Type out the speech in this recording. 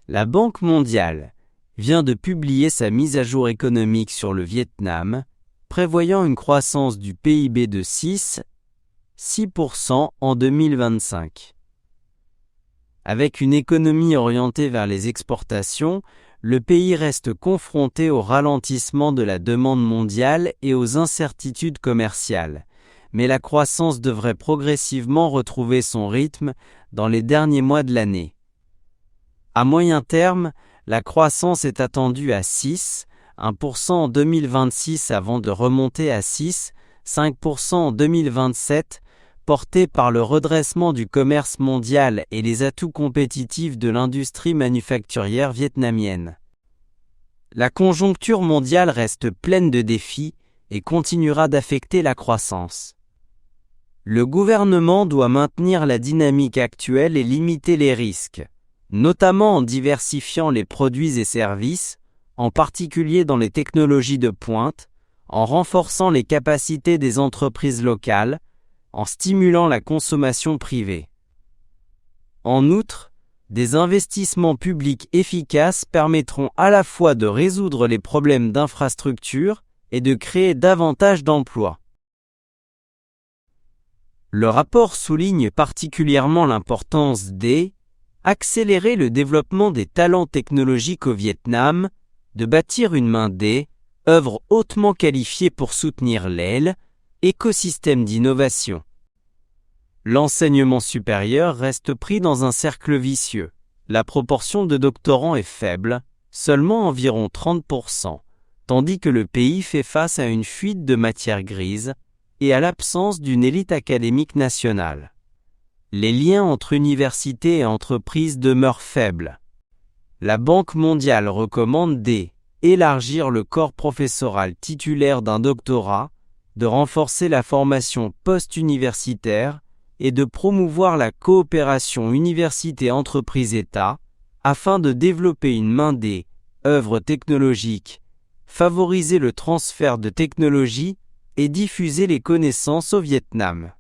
La Banque mondiale vient de publier sa mise à jour économique sur le Vietnam, prévoyant une croissance du PIB de 6% en 2025. Avec une économie orientée vers les exportations, le pays reste confronté au ralentissement de la demande mondiale et aux incertitudes commerciales, mais la croissance devrait progressivement retrouver son rythme dans les derniers mois de l'année. À moyen terme, la croissance est attendue à 1% en 2026 avant de remonter à 5% en 2027, portée par le redressement du commerce mondial et les atouts compétitifs de l'industrie manufacturière vietnamienne. La conjoncture mondiale reste pleine de défis et continuera d'affecter la croissance. Le gouvernement doit maintenir la dynamique actuelle et limiter les risques, notamment en diversifiant les produits et services, en particulier dans les technologies de pointe, en renforçant les capacités des entreprises locales, en stimulant la consommation privée. En outre, des investissements publics efficaces permettront à la fois de résoudre les problèmes d'infrastructure et de créer davantage d'emplois. Le rapport souligne particulièrement l'importance d'accélérer le développement des talents technologiques au Vietnam, de bâtir une main-d'œuvre hautement qualifiée pour soutenir l'écosystème d'innovation. L'enseignement supérieur reste pris dans un cercle vicieux. La proportion de doctorants est faible, seulement environ 30%, tandis que le pays fait face à une fuite de matières grises et à l'absence d'une élite académique nationale. Les liens entre universités et entreprises demeurent faibles. La Banque mondiale recommande d'élargir le corps professoral titulaire d'un doctorat, de renforcer la formation post-universitaire et de promouvoir la coopération université-entreprise-État afin de développer une main-d'œuvre technologique, favoriser le transfert de technologies et diffuser les connaissances au Vietnam.